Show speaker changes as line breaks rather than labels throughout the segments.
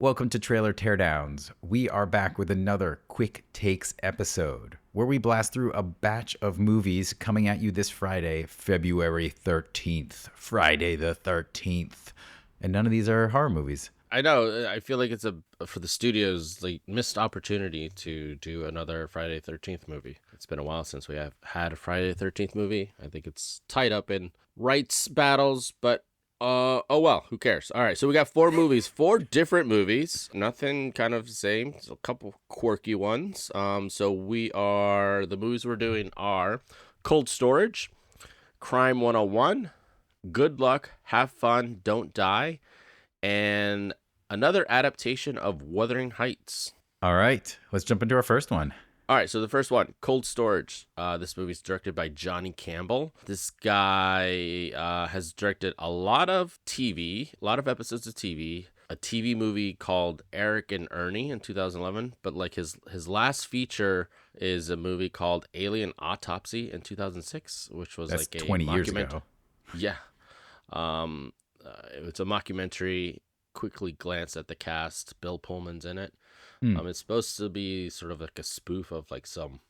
Welcome to Trailer Teardowns. We are back with another Quick Takes episode where we blast through a batch of movies coming at you this Friday, February 13th. Friday the 13th. And none of these are horror movies.
I know. I feel like it's for the studios like missed opportunity to do another Friday 13th movie. It's been a while since we have had a Friday 13th movie. I think it's tied up in rights battles, but oh well, who cares? All right, so we got four different movies. Nothing kind of the same. There's a couple quirky ones. The movies we're doing are Cold Storage, Crime 101, Good Luck, Have Fun, Don't Die, and another adaptation of Wuthering Heights.
All right, let's jump into our first one.
All right, so the first one, Cold Storage. This movie's directed by Johnny Campbell. This guy has directed a lot of TV, a lot of episodes of TV, a TV movie called Eric and Ernie in 2011, but like his last feature is a movie called Alien Autopsy in 2006, which was
That's
like a
20 years ago.
Yeah. It's a mockumentary. Quickly glanced at the cast. Bill Pullman's in it. It's supposed to be sort of like a spoof of like some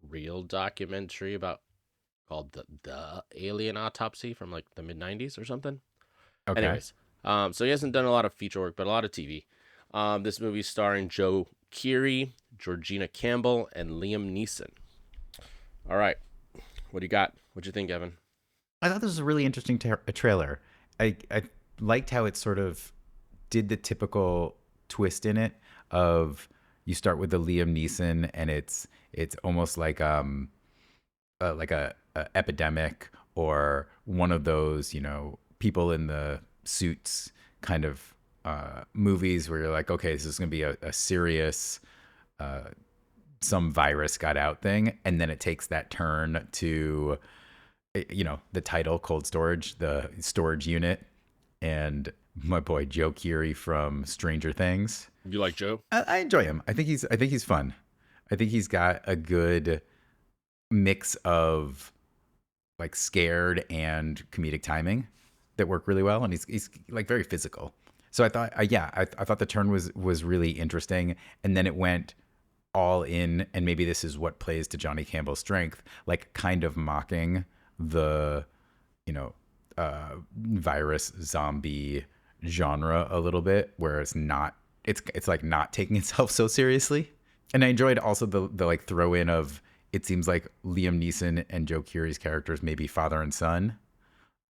real documentary about called the Alien Autopsy from like the mid-90s or something.
Okay.
Anyways, so he hasn't done a lot of feature work, but a lot of TV. This movie's starring Joe Keery, Georgina Campbell, and Liam Neeson. All right, what do you got? What you think, Evan?
I thought this was a really interesting trailer. I liked how it sort of did the typical twist in it of you start with the Liam Neeson and it's almost like a epidemic or one of those, people in the suits kind of movies where you're like, okay, this is going to be a serious some virus got out thing, and then it takes that turn to the title Cold Storage, the storage unit, and my boy Joe Keery from Stranger Things.
You like Joe?
I enjoy him. I think he's fun. I think he's got a good mix of like scared and comedic timing that work really well, and he's like very physical. So I thought, I thought the turn was really interesting, and then it went all in, and maybe this is what plays to Johnny Campbell's strength, like kind of mocking the virus zombie genre a little bit, where it's like not taking itself so seriously. And I enjoyed also the like throw in of, it seems like Liam Neeson and Joe Keery's characters may be father and son.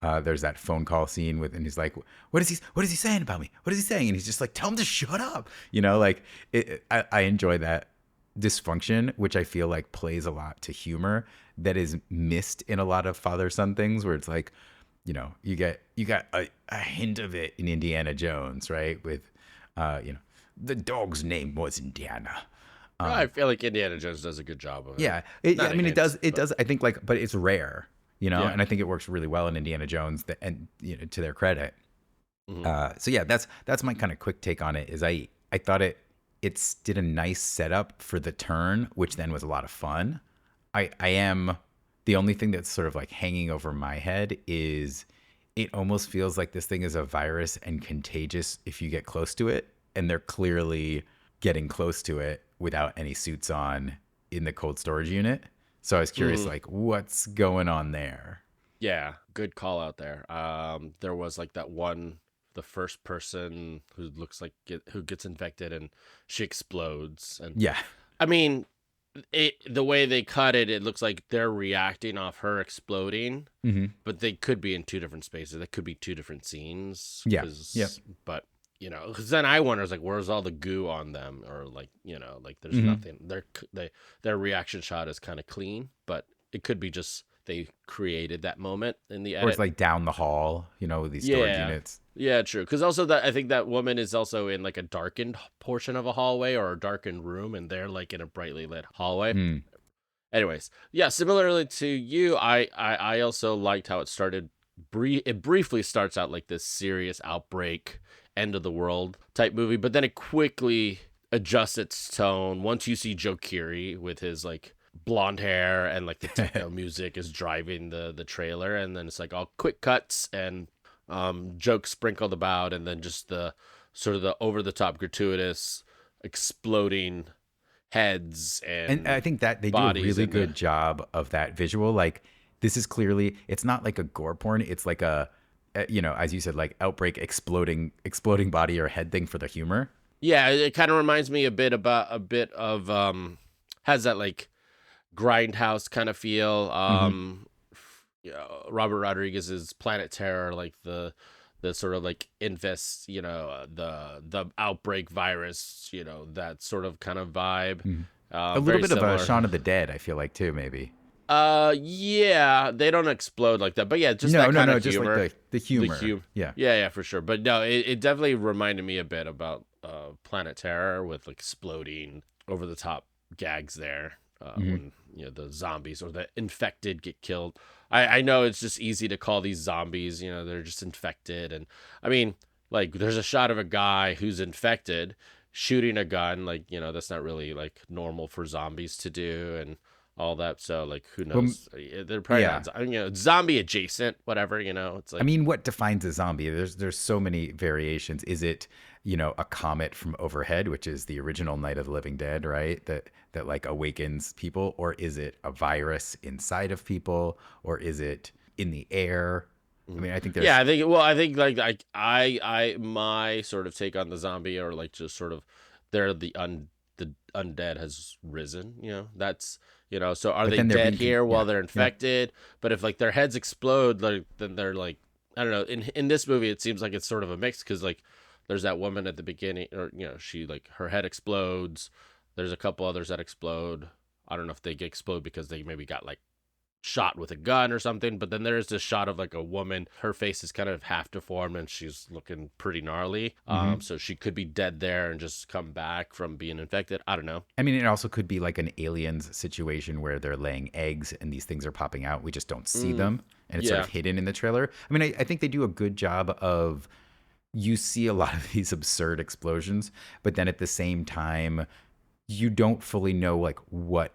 There's that phone call scene and he's like, what is he saying about me? What is he saying? And he's just like, tell him to shut up. I enjoy that dysfunction, which I feel like plays a lot to humor that is missed in a lot of father-son things, where it's like, you got a hint of it in Indiana Jones, right? With, the dog's name was Indiana.
I feel like Indiana Jones does a good job of it.
Yeah, it does. It does. I think but it's rare, yeah. And I think it works really well in Indiana Jones, and to their credit. Mm-hmm. So yeah, that's my kind of quick take on it. Is I thought it did a nice setup for the turn, which then was a lot of fun. I am the only thing that's sort of like hanging over my head is it almost feels like this thing is a virus and contagious if you get close to it, and they're clearly getting close to it without any suits on in the cold storage unit. So I was curious, like, what's going on there?
Yeah, good call out there. There was like the first person who looks like who gets infected and she explodes. And
yeah,
I mean, the way they cut it, it looks like they're reacting off her exploding, but they could be in two different spaces. That could be two different scenes.
Yeah.
But because then I wonder, like, where's all the goo on them, or like, like there's nothing. Their reaction shot is kind of clean, but it could be just they created that moment in the edit.
Or it's like down the hall, with these storage units.
Yeah, true. Because also I think that woman is also in like a darkened portion of a hallway or a darkened room, and they're like in a brightly lit hallway. Anyways, yeah, similarly to you, I also liked how it started. It briefly starts out like this serious outbreak, end of the world type movie, but then it quickly adjusts its tone once you see Joe Keery with his like blonde hair and like the techno music is driving the trailer, and then it's like all quick cuts and jokes sprinkled about, and then just the sort of the over the top gratuitous exploding heads
And I
and
think that they do a
bodies
really
in the
good job of that visual. Like this is clearly, it's not like a gore porn. It's like you know, as you said, like outbreak, exploding body or head thing for the humor.
yeah, it kind of reminds me a bit of has that like grindhouse kind of feel.
Hmm.
Robert Rodriguez's Planet Terror, like the sort of like infest, the outbreak virus, that sort of kind of vibe.
Hmm. A little
Very
bit of a
similar.
Shaun of the Dead, I feel like too, maybe.
Yeah, they don't explode like that, but yeah, just
No,
that
no,
kind
no,
of
just like
humor.
the
The
humor. Yeah.
Yeah, yeah, for sure. But no, it definitely reminded me a bit about Planet Terror with like exploding over the top gags there.
Hmm.
When the zombies or the infected get killed. I know it's just easy to call these zombies, they're just infected. And I mean, like there's a shot of a guy who's infected shooting a gun, like, that's not really like normal for zombies to do and all that. So like who
Well,
knows? They're probably
yeah.
not zombie adjacent, whatever, it's
I
like
mean, what defines a zombie? There's so many variations. Is it, you know, a comet from overhead, which is the original Night of the Living Dead, right? That like awakens people, or is it a virus inside of people, or is it in the air? I
Mhm.
mean, I think
Yeah,
there's
I think like my sort of take on the zombie or like just sort of they're the undead has risen, That's so are
but
they
then they're
dead
being
here
yeah.
while they're
Yeah.
infected? But if like their heads explode, like then they're like I don't know. In this movie, it seems like it's sort of a mix because like there's that woman at the beginning, or she like her head explodes. There's a couple others that explode. I don't know if they get explode because they maybe got like shot with a gun or something. But then there's this shot of like a woman. Her face is kind of half deformed and she's looking pretty gnarly.
Hmm.
So she could be dead there and just come back from being infected. I don't know.
I mean, it also could be like an aliens situation where they're laying eggs and these things are popping out. We just don't see
Mm,
them, and it's sort of
yeah.
hidden in the trailer. I mean, I think they do a good job of you see a lot of these absurd explosions, but then at the same time, you don't fully know like what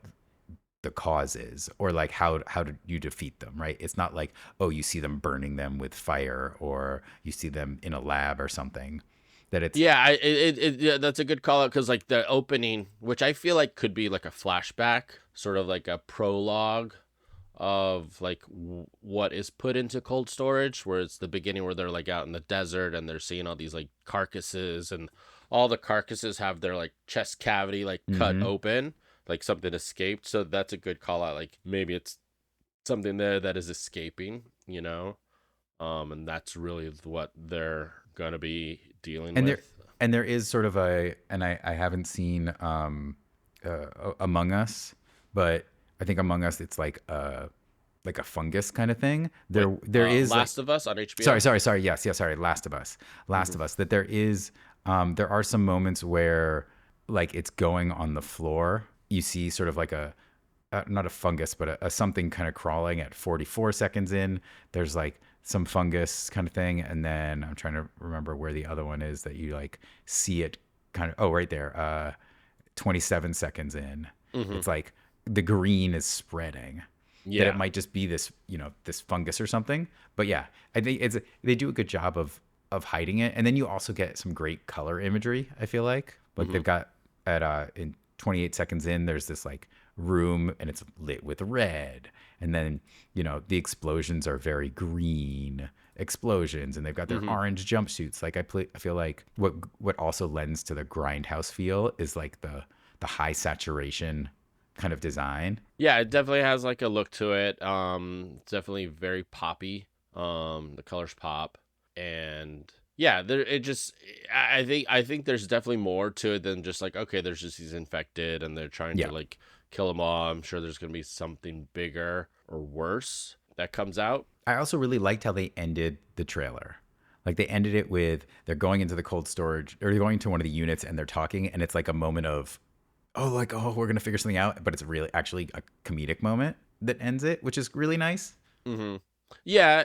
the cause is or like how do you defeat them, right? It's not like, oh, you see them burning them with fire or you see them in a lab or something. That it's
Yeah, yeah, that's a good call out because like the opening, which I feel like could be like a flashback, sort of like a prologue of like what is put into cold storage, where it's the beginning where they're like out in the desert and they're seeing all these like carcasses and all the carcasses have their like chest cavity like cut
mm-hmm.
open, like something escaped. So that's a good call out. Like maybe it's something there that is escaping, and that's really what they're gonna be dealing
and there
with.
and there is sort of a and I haven't seen Among Us, but I think Among Us it's like a fungus kind of thing.
Wait,
There is like
Last of Us on
sorry,
HBO.
sorry, sorry. Yes, yes, sorry. Last of Us. Last
Hmm.
of Us. That there is, there are some moments where, like, it's going on the floor. You see sort of like not a fungus, but a something kind of crawling at 44 seconds in. There's like some fungus kind of thing. And then I'm trying to remember where the other one is that you like see it kind of, oh, right there. 27 seconds in.
Hmm.
It's like the green is spreading that it
Yeah.
might just be this, you know, this fungus or something. But yeah, I think they do a good job of hiding it, and then you also get some great color imagery. I feel like
Hmm.
they've got at in 28 seconds in, there's this like room and it's lit with red, and then you know the explosions are very green explosions, and they've got their
Hmm.
orange jumpsuits. Like I feel like what also lends to the grindhouse feel is like the high saturation kind of design.
Yeah, it definitely has like a look to it. It's definitely very poppy. The colors pop, and yeah, there it just. I think there's definitely more to it than just like okay, there's just these infected, and they're trying to
Yeah.
like kill them all. I'm sure there's gonna be something bigger or worse that comes out.
I also really liked how they ended the trailer. Like they ended it with they're going into the cold storage or they're going to one of the units and they're talking and it's like a moment of oh we're gonna figure something out, but it's really actually a comedic moment that ends it, which is really nice.
Hmm. Yeah,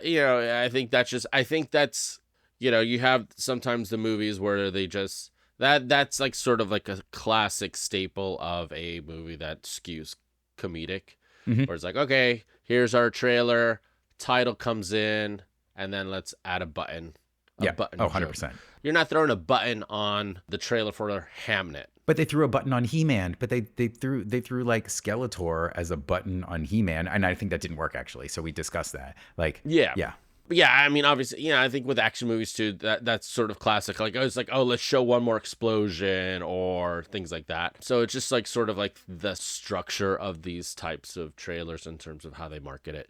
I think that's just. I think that's. You have sometimes the movies where they just that's like sort of like a classic staple of a movie that skews comedic,
Hmm.
where it's like, okay, here's our trailer, title comes in, and then let's add a button a
Yeah. Oh,
button joke.
100%.
You're not throwing a button on the trailer for Hamnet.
But they threw a button on He-Man, but they threw like Skeletor as a button on He-Man, and I think that didn't work actually. So we discussed that. Like,
Yeah.
yeah.
But yeah, I mean, obviously, I think with action movies too, that's sort of classic. Like, it's like, oh, let's show one more explosion or things like that. So it's just like sort of like the structure of these types of trailers in terms of how they market it.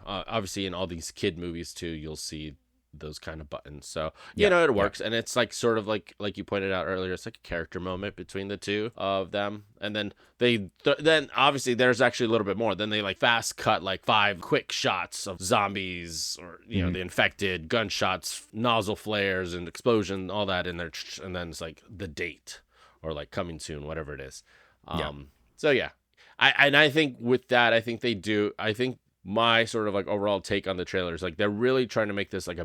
Obviously in all these kid movies too, you'll see those kind of buttons. So
Yeah.
it
Yeah.
works, and it's like sort of like you pointed out earlier, it's like a character moment between the two of them, and then then obviously there's actually a little bit more. Then they like fast cut like 5 quick shots of zombies or
Mhm.
the infected, gunshots, nozzle flares, and explosion, all that in there, and then it's like the date or like coming soon, whatever it is.
Yeah.
So yeah, I think with that, I think they do. I think my sort of like overall take on the trailer is like they're really trying to make this like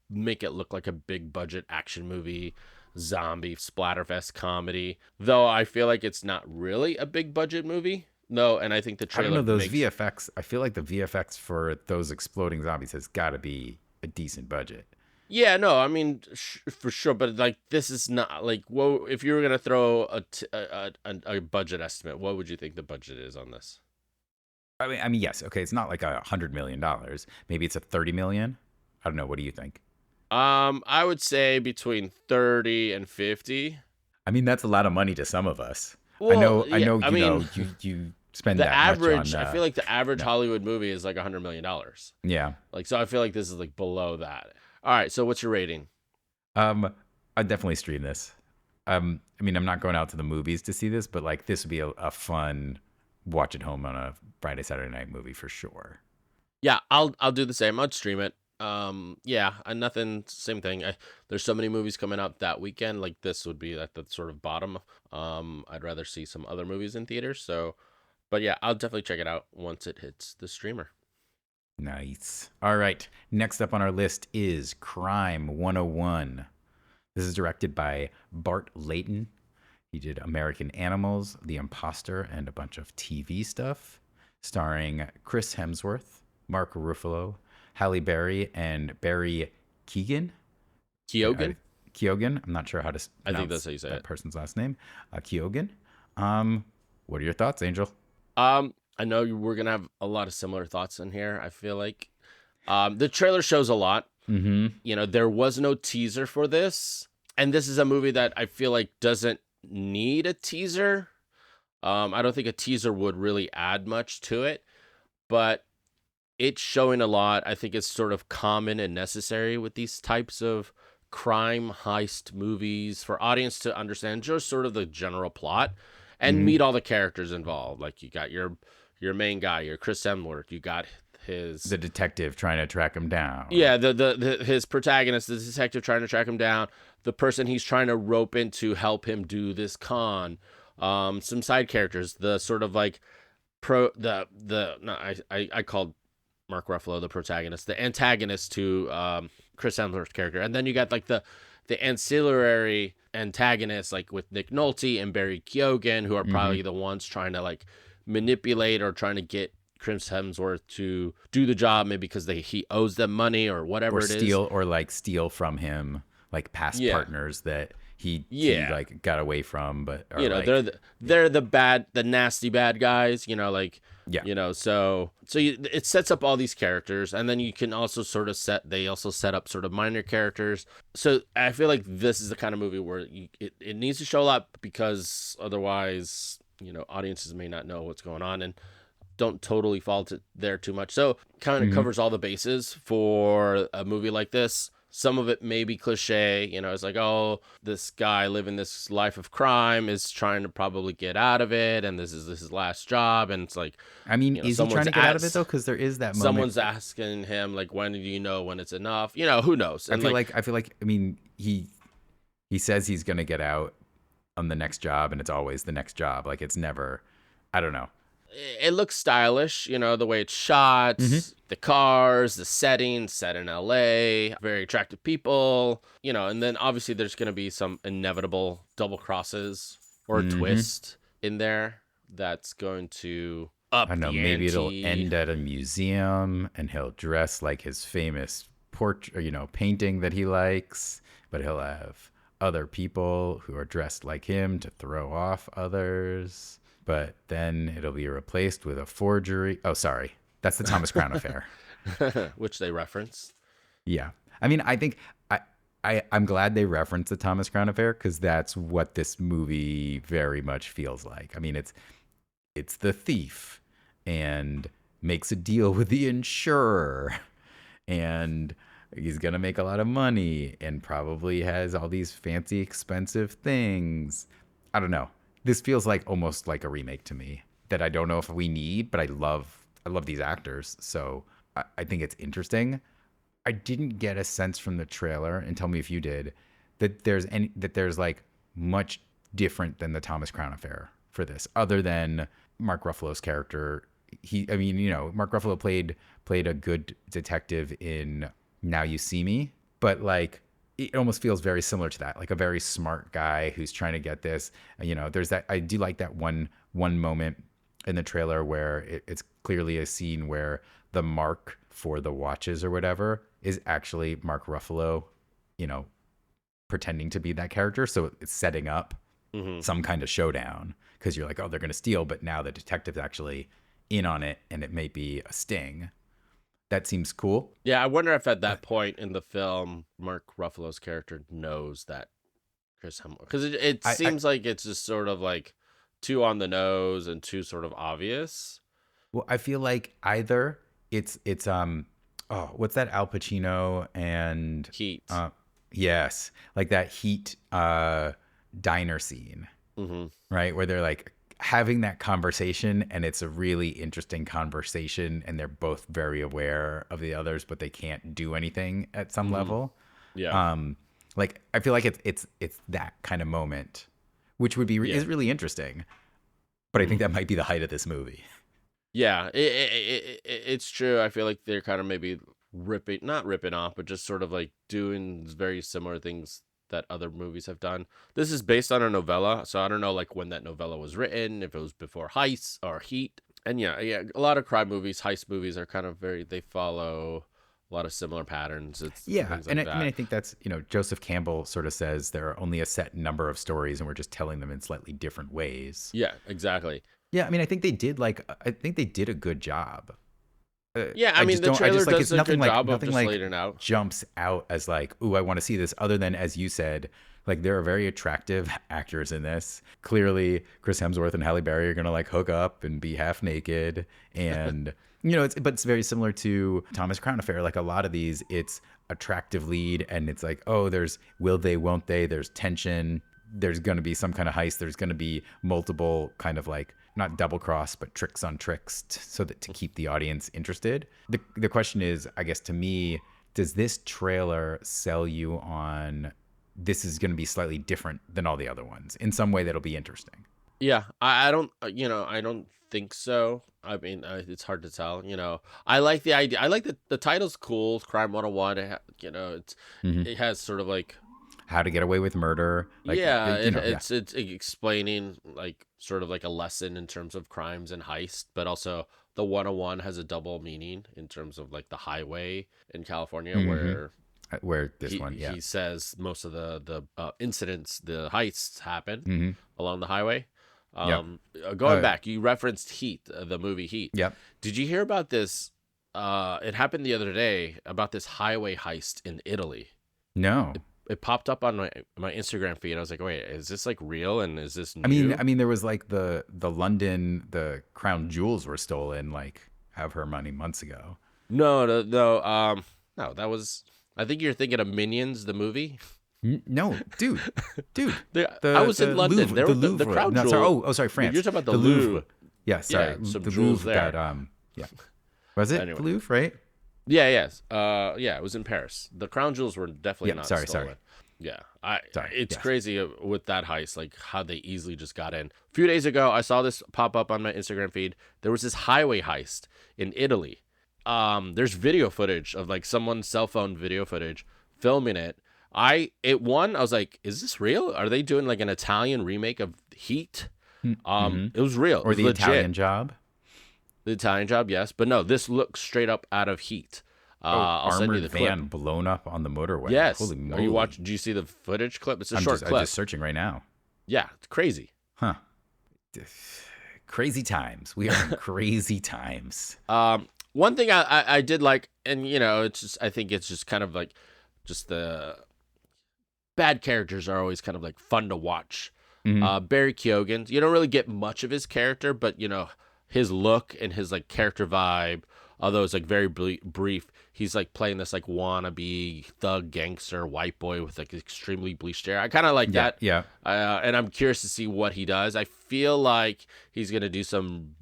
make it look like a big budget action movie, zombie splatterfest comedy. Though I feel like it's not really a big budget movie. No, and I think the
I don't
trailer
know those
makes.
VFX. I feel like the VFX for those exploding zombies has got to be a decent budget.
Yeah, no, I mean for sure, but like this is not like, whoa. If you were gonna throw a budget estimate, what would you think the budget is on this?
I mean, yes. Okay, it's not like $100 million. Maybe it's a 30 million. I don't know. What do you think?
I would say between 30 and 50.
I mean, that's a lot of money to some of us. I
Well,
know. I
yeah,
know.
I mean,
You spend
the
that much on.
average, I feel like the average
No.
Hollywood movie is like $100 million.
Yeah.
Like, so I feel like this is like below that. All right, so what's your rating?
I'd definitely stream this. I mean, I'm not going out to the movies to see this, but like this would be a fun watch at home on a Friday, Saturday night movie for sure.
Yeah, I'll do the same. I'd stream it. Yeah, and nothing. Same thing. There's so many movies coming out that weekend. Like this would be at the sort of bottom. I'd rather see some other movies in theaters. So, but yeah, I'll definitely check it out once it hits the streamer.
Nice. All right. Next up on our list is Crime 101. This is directed by Bart Layton. He did American Animals, The Imposter, and a bunch of TV stuff, starring Chris Hemsworth, Mark Ruffalo, Halle Berry, and Barry Keoghan.
Keoghan?
Keoghan. I'm not sure how to
I think
pronounce
that's how you say
that
it.
person's last name. Keoghan. What are your thoughts, Angel?
I know we're gonna have a lot of similar thoughts in here. I feel like, the trailer shows a lot.
Mm-hmm.
There was no teaser for this, and this is a movie that I feel like doesn't need a teaser. I don't think a teaser would really add much to it, but it's showing a lot. I think it's sort of common and necessary with these types of crime heist movies for audience to understand just sort of the general plot and
Mm-hmm.
meet all the characters involved. Like you got your main guy, your Chris Hemsworth, you got his
The detective trying to track him down.
yeah, the his protagonist, the detective trying to track him down, the person he's trying to rope in to help him do this con. Some side characters, the sort of like the no, I called Mark Ruffalo the protagonist, the antagonist to Chris Hemsworth's character, and then you got like the ancillary antagonists like with Nick Nolte and Barry Keoghan, who are
Mm-hmm.
probably the ones trying to like manipulate or trying to get Chris Hemsworth to do the job, maybe because he owes them money or whatever
Or
it is.
steal from him like past
Yeah,
partners that he
yeah.
like got away from, but are like
They're the nasty bad guys.
yeah.
It sets up all these characters, and then you can also sort of they also set up sort of minor characters. So I feel like this is the kind of movie where it needs to show a lot, because otherwise audiences may not know what's going on and don't totally fall to there too much. So kind of
Mm-hmm.
covers all the bases for a movie like this. Some of it may be cliche, it's like, oh, this guy living this life of crime is trying to probably get out of it, and this is his last job, and it's like,
I mean, is he trying
someone's
to get out of it though? Because there is that moment.
someone's asking him like, when do you know when it's enough? Who knows?
I
And
feel
like,
like I feel like I mean he says he's gonna get out on the next job, and it's always the next job. Like it's never. I don't know.
it looks stylish, the way it's shot,
Mm-hmm.
the cars, the setting, set in LA, very attractive people, and then obviously there's going to be some inevitable double crosses or a
Mm-hmm.
twist in there that's going to
I
up
don't know.
the
Maybe it'll
ante.
end at a museum, and he'll dress like his famous portrait, painting that he likes, but he'll have other people who are dressed like him to throw off others. But then it'll be replaced with a forgery. Oh, sorry. That's the Thomas Crown Affair.
which they reference.
Yeah. I mean, I think I'm glad they referenced the Thomas Crown Affair because that's what this movie very much feels like. I mean, it's the thief and makes a deal with the insurer and he's gonna make a lot of money and probably has all these fancy expensive things. I don't know. This feels like almost like a remake to me that I don't know if we need, but I love these actors, so I think it's interesting. I didn't get a sense from the trailer, and tell me if you did, that there's like much different than the Thomas Crown Affair for this, other than Mark Ruffalo's character. Mark Ruffalo played a good detective in Now You See Me, but like it almost feels very similar to that, like a very smart guy who's trying to get this. There's that. I do like that one moment in the trailer where it's clearly a scene where the mark for the watches or whatever is actually Mark Ruffalo, you know, pretending to be that character. So it's setting up some kind of showdown because you're like, oh, they're going to steal. But now the detective's actually in on it and it may be a sting. That seems cool.
Yeah, I wonder if at that point in the film, Mark Ruffalo's character knows that Chris Hemsworth, because it seems like it's just sort of like too on the nose and too sort of obvious.
Well, I feel like either it's what's that Al Pacino and
Heat.
Yes, like that Heat diner scene, right? Where they're like having that conversation and it's a really interesting conversation and they're both very aware of the others, but they can't do anything at some level.
Yeah.
Like I feel like it's that kind of moment, which would be is really interesting. But I think that might be the height of this movie.
Yeah, it's true. I feel like they're kind of maybe not ripping off, but just sort of like doing very similar things that other movies have done. This is based on a novella, so I don't know like when that novella was written, if it was before Heist or Heat. And yeah, a lot of crime movies, heist movies are kind of they follow a lot of similar patterns. It's things like that.
I mean, I think that's, Joseph Campbell sort of says there are only a set number of stories and we're just telling them in slightly different ways.
Yeah, exactly.
Yeah, I mean, I think they did a good job.
Yeah, I mean, the trailer does a good job of just laying it out.
Jumps out as like, ooh, I want to see this. Other than, as you said, like there are very attractive actors in this. Clearly, Chris Hemsworth and Halle Berry are gonna like hook up and be half naked, and it's very similar to Thomas Crown Affair. Like a lot of these, it's attractive lead, and it's like, oh, there's will they, won't they? There's tension. There's gonna be some kind of heist. There's gonna be multiple kind of like, not double cross, but tricks on tricks so that to keep the audience interested. The question is, I guess to me, does this trailer sell you on this is going to be slightly different than all the other ones in some way that'll be interesting?
Yeah, I don't, I don't think so. I mean, it's hard to tell. I like the idea. I like the title's cool. Crime 101. It has sort of like
how to get away with murder. Like,
it's explaining like sort of like a lesson in terms of crimes and heist, but also the 101 has a double meaning in terms of like the highway in California
where he
says most of the incidents, the heists happen along the highway. Going back, you referenced Heat, the movie Heat.
Yep.
Did you hear about this? It happened the other day about this highway heist in Italy.
No.
It popped up on my Instagram feed. I was like, wait, is this like real? And is this new?
I mean, there was like the London, the crown jewels were stolen, like have her money months ago.
No. That was. I think you're thinking of Minions, the movie.
No, dude.
I was in London.
Louvre,
there
the
were
Louvre.
the crown jewel.
Sorry, France.
You're talking about the
Louvre. Yeah, sorry.
Yeah, some
the
jewels
Louvre
there.
Got, yeah. Was it
Anyway.
the Louvre, right?
Yeah, yes. It was in Paris. The crown jewels were definitely not stolen.
Sorry.
Yeah, it's
yes.
crazy with that heist, like how they easily just got in. A few days ago, I saw this pop up on my Instagram feed. There was this highway heist in Italy. There's video footage of like someone's cell phone video footage filming it. I was like, is this real? Are they doing like an Italian remake of Heat? It was real.
Or the
legit.
Italian Job?
The Italian Job, yes. But no, this looks straight up out of Heat.
Oh,
I'll send you
armored
the clip.
van blown up on the motorway.
Yes.
Holy
Are you
moly.
watching? Do you see the footage clip? It's a
I'm
short
just I'm
clip.
just searching right now.
Yeah, it's crazy.
Huh. Crazy times. We are in crazy times.
One thing I did like, and it's just I think it's just kind of like just the bad characters are always kind of like fun to watch.
Mhm.
Barry Keoghan, you don't really get much of his character, but his look and his like character vibe, although it's like very brief, he's like playing this like wannabe thug gangster white boy with like extremely bleached hair. I kind of like
Yeah,
that,
yeah.
and I'm curious to see what he does. I feel like he's gonna do some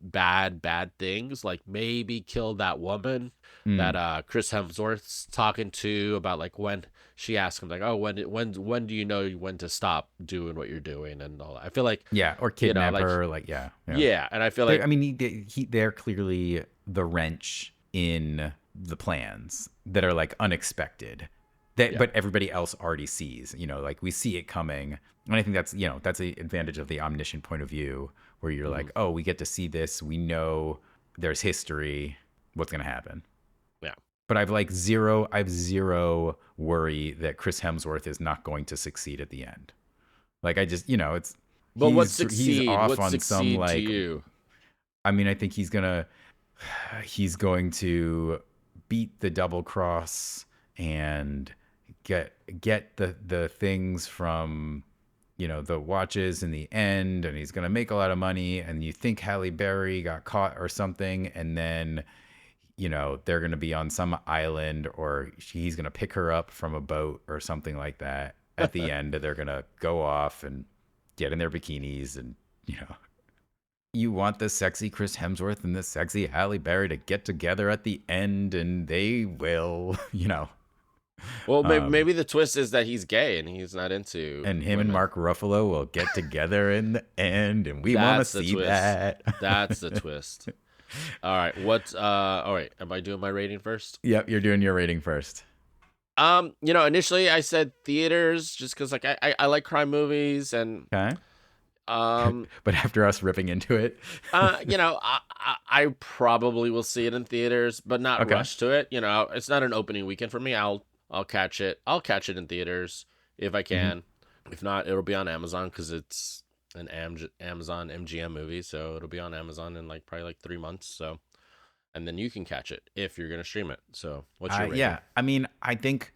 bad things, like maybe kill that woman that
Mm.
Chris Hemsworth's talking to about, like when she asks him like, oh, when do you know when to stop doing what you're doing and all that. I feel like
Yeah, or kidnap
like
her, like yeah, yeah.
yeah, and I feel
They're,
like
I mean, they're clearly the wrench in the plans that are like unexpected. That,
yeah.
but everybody else already sees. Like we see it coming, and I think that's the advantage of the omniscient point of view, where you're
Mhm.
like, oh, we get to see this. We know there's history. What's gonna happen?
Yeah.
But I have zero worry that Chris Hemsworth is not going to succeed at the end. Like I just, it's
But
he's off
what
on some
succeed to
like.
you?
I mean, I think he's going to beat the double cross and get the things from the watches in the end, and he's going to make a lot of money, and you think Halle Berry got caught or something, and then they're going to be on some island, or he's going to pick her up from a boat or something like that. At the end, they're going to go off and get in their bikinis, and you know you want the sexy Chris Hemsworth and the sexy Halle Berry to get together at the end, and they will,
Well,
um,
maybe the twist is that he's gay and he's not into
and him and
women.
Mark Ruffalo will get together in the end, and we want to
That's the
see
twist.
that.
That's the twist. All right. All right, am I doing my rating first?
Yep, you're doing your rating first.
Initially I said theaters just cuz like I like crime movies and
Okay.
um
But after us ripping into it,
I probably will see it in theaters, but not
okay.
rush to it. It's not an opening weekend for me. I'll catch it. I'll catch it in theaters if I
Hmm.
can. If not, it'll be on Amazon because it's an Amazon MGM movie, so it'll be on Amazon in like probably like 3 months. So, and then you can catch it if you're gonna stream it. So, what's your rating?
Yeah, I mean, I think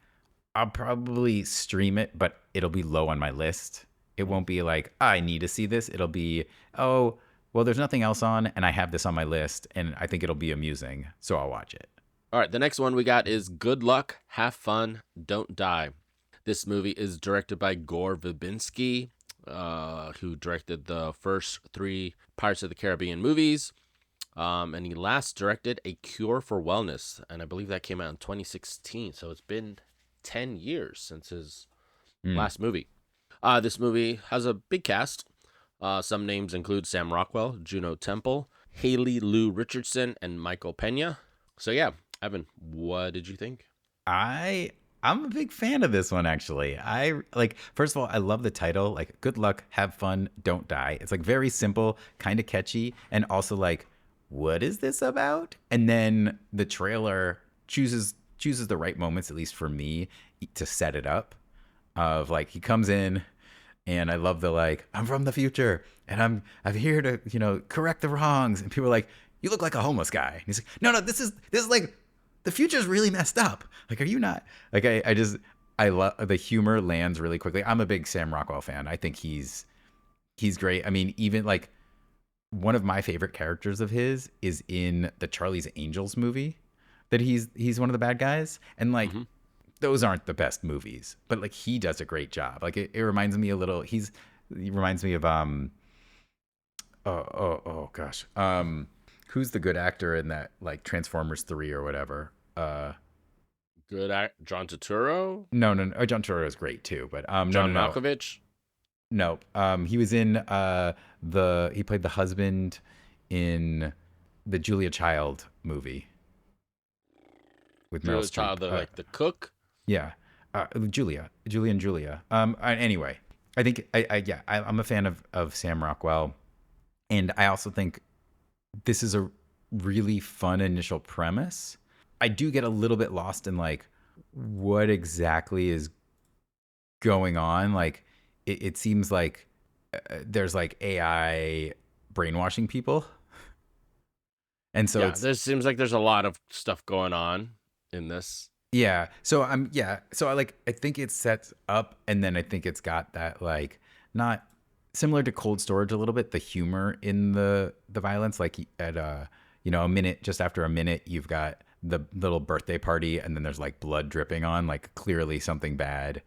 I'll probably stream it, but it'll be low on my list. It
Mhm.
won't be like, I need to see this. It'll be, oh, well, there's nothing else on, and I have this on my list, and I think it'll be amusing, so I'll watch it.
All right, the next one we got is Good Luck, Have Fun, Don't Die. This movie is directed by Gore Verbinski, who directed the first three Pirates of the Caribbean movies. And he last directed A Cure for Wellness, and I believe that came out in 2016. So it's been 10 years since his
Mm.
last movie. This movie has a big cast. Some names include Sam Rockwell, Juno Temple, Haley Lou Richardson, and Michael Pena. So yeah, Evan, what did you think?
I'm a big fan of this one actually. I like first of all, I love the title, like good luck, have fun, don't die. It's like very simple, kind of catchy, and also like what is this about? And then the trailer chooses the right moments, at least for me, to set it up. Of like he comes in, and I love the like I'm from the future, and I'm here to correct the wrongs, and people are like, you look like a homeless guy, and he's like, no, this is like the future's really messed up. Like, are you not? Like, I love the humor lands really quickly. I'm a big Sam Rockwell fan. I think he's great. I mean, even like one of my favorite characters of his is in the Charlie's Angels movie, that he's one of the bad guys, and like
Mm-hmm.
those aren't the best movies, but like he does a great job. Like it reminds me a little. He reminds me of oh gosh, who's the good actor in that like Transformers 3 or whatever?
Good act, John Turturro,
No, oh, John Turturro is great too, but
John Malkovich.
no. He was in he played the husband in the Julia Child movie with Meryl
Julia
Streep.
Child, the cook.
Yeah, Julia and Julia. Anyway, I think I'm a fan of Sam Rockwell, and I also think this is a really fun initial premise. I do get a little bit lost in like what exactly is going on. Like it seems like there's like AI brainwashing people, and so
Yeah,
it's
there seems like there's a lot of stuff going on in this.
yeah. So I'm yeah. So I think it sets up, and then I think it's got that like not similar to Cold Storage a little bit, the humor in the violence. Like at a minute, just after a minute, you've got the little birthday party, and then there's like blood dripping on, like clearly something bad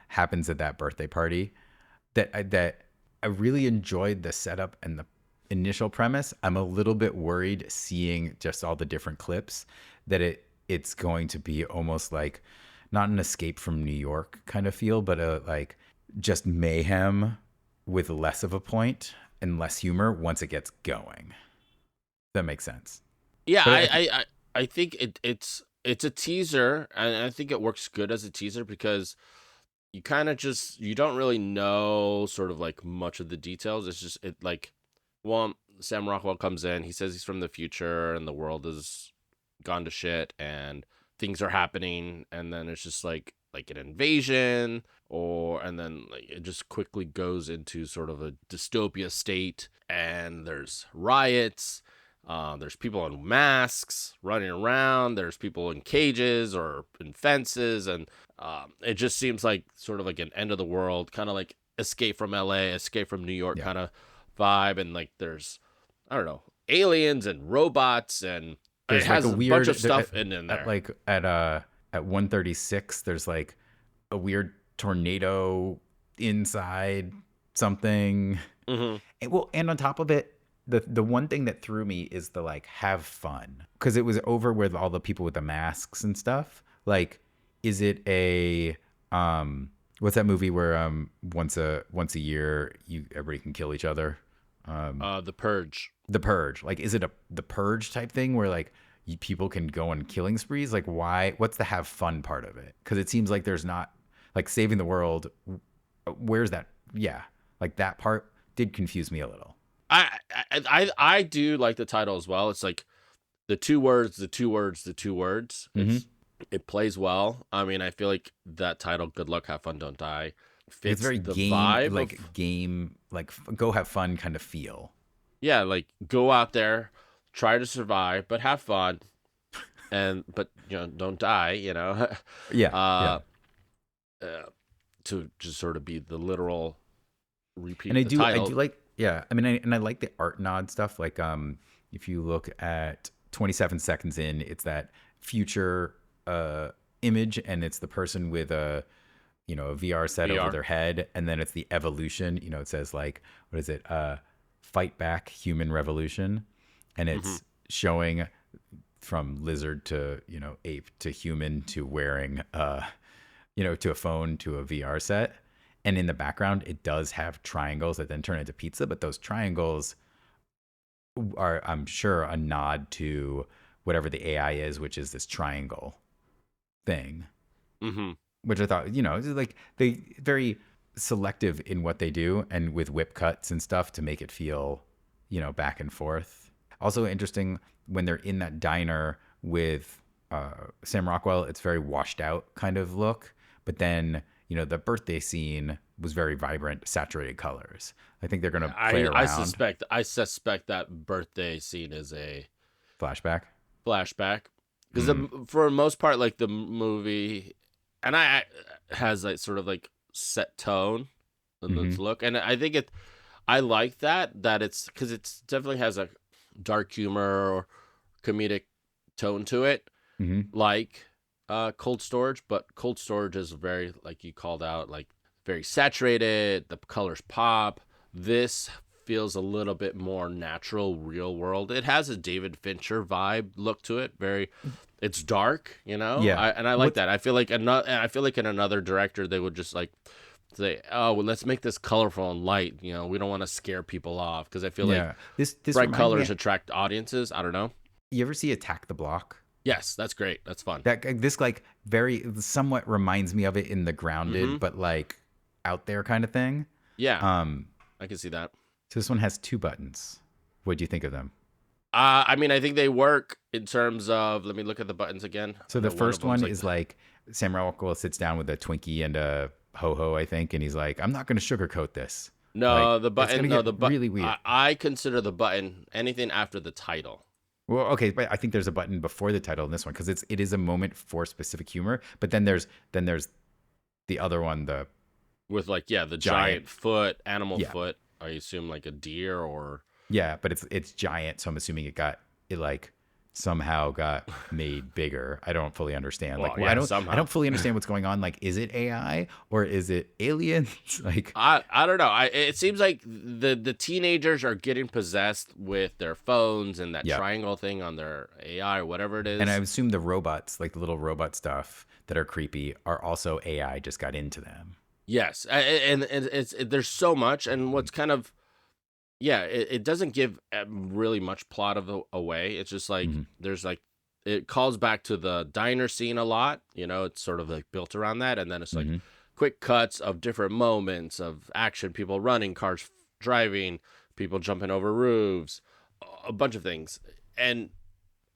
happens at that birthday party. That I really enjoyed the setup and the initial premise. I'm a little bit worried seeing just all the different clips that it's going to be almost like not an escape from New York kind of feel, but a like just mayhem with less of a point and less humor once it gets going. That makes sense.
Yeah,
But
I think it's a teaser, and I think it works good as a teaser because you kind of just you don't really know sort of like much of the details. It's just it like well, Sam Rockwell comes in, he says he's from the future and the world is gone to shit and things are happening, and then it's just like an invasion, or and then like it just quickly goes into sort of a dystopia state, and there's riots. There's people in masks running around. There's people in cages or in fences, and it just seems like sort of like an end of the world, kind of like Escape from L.A., Escape from New York
yeah,
kind of vibe. And like there's, I don't know, aliens and robots, and it
there's like a
has a bunch
weird
of stuff in
at
there.
like at 136 there's like a weird tornado inside something.
Hmm.
And on top of it, the one thing that threw me is the like have fun, because it was over with all the people with the masks and stuff. Like, is it a what's that movie where once a year you everybody can kill each other?
The Purge.
The Purge. Like, is it a the Purge type thing where like people can go on killing sprees? Like, why? What's the have fun part of it? Because it seems like there's not like saving the world. Where's that? Yeah, like that part did confuse me a little.
I do like the title as well. It's like the two words, the two words, the two words.
Mm-hmm.
It plays well. I mean, I feel like that title, "Good Luck, Have Fun, Don't Die,"
It's
fits
very
the vibe of
game, like go have fun kind of feel.
yeah, like go out there, try to survive, but have fun, and but don't die.
Yeah,
uh,
yeah.
uh, to just sort of be the literal
And
repeat
I
of the
do, I
title.
do like, yeah. I mean, and I like the art nod stuff. Like, if you look at 27 seconds in, it's that future image, and it's the person with a VR set over
VR.
their head, and then it's the evolution. It says like, what is it? Fight back, human revolution, and
Hmm.
it's showing from lizard to ape to human to wearing to a phone to a VR set. And in the background, it does have triangles that then turn into pizza, but those triangles are, I'm sure, a nod to whatever the AI is, which is this triangle thing,
Hmm.
which I thought, is like they very selective in what they do and with whip cuts and stuff to make it feel, back and forth. Also interesting when they're in that diner with Sam Rockwell, it's very washed out kind of look. But then, the birthday scene was very vibrant, saturated colors. I think they're going to play
I
around.
suspect that birthday scene is a
Flashback.
flashback because
Mm.
for the most part, like the movie, and I has like sort of like set tone and
Hmm.
its look, and I think I like that it's because it's definitely has a dark humor or comedic tone to it,
Hmm.
like Cold Storage, but Cold Storage is very, like you called out, like very saturated. The colors pop. This feels a little bit more natural, real world. It has a David Fincher vibe look to it. Very, it's dark,
Yeah.
and I like
What's
that. I feel like in another director they would just like say, oh, well, let's make this colorful and light. We don't want to scare people off because I feel like
yeah. This
bright
reminds me.
colors attract audiences. I don't know.
You ever see Attack the Block?
Yes, that's great. That's fun.
This like very somewhat reminds me of it in the grounded
Mm-hmm.
but like out there kind of thing.
Yeah,
Um,
I can see that.
so this one has two buttons. What do you think of them?
I mean, I think they work in terms of. Let me look at the buttons again.
So
I
the
know one of
first
them's
one
like,
is like Sam Rockwell sits down with a Twinkie and a ho ho, I think, and he's like, "I'm not going to sugarcoat this.
no,
Like,
the
it's going
button.
to
No,
get
the but.
really weird."
I consider the button anything after the title.
Well, okay, but I think there's a button before the title in this one because it is a moment for specific humor. But then there's the other one, the
With like, yeah, the
giant.
giant foot, animal
Yeah,
foot. I assume like a deer or
yeah, but it's giant, so I'm assuming it like somehow got made bigger. I don't fully understand. Like,
well,
well, I
yeah,
don't I
somehow.
don't fully understand what's going on. Like, is it AI or is it aliens? Like,
I don't know. It seems like the teenagers are getting possessed with their phones and that
yeah.
triangle thing on their AI or whatever it
And I
is.
assume the robots, like the little robot stuff that are creepy, are also AI just got into them.
Yes, and there's so much, and what's kind of yeah, it doesn't give really much plot of away. It's just like
Mm-hmm.
there's like it calls back to the diner scene a lot. You know, it's sort of like built around that, and then it's like
Mm-hmm.
quick cuts of different moments of action, people running, cars driving, people jumping over roofs, a bunch of things, and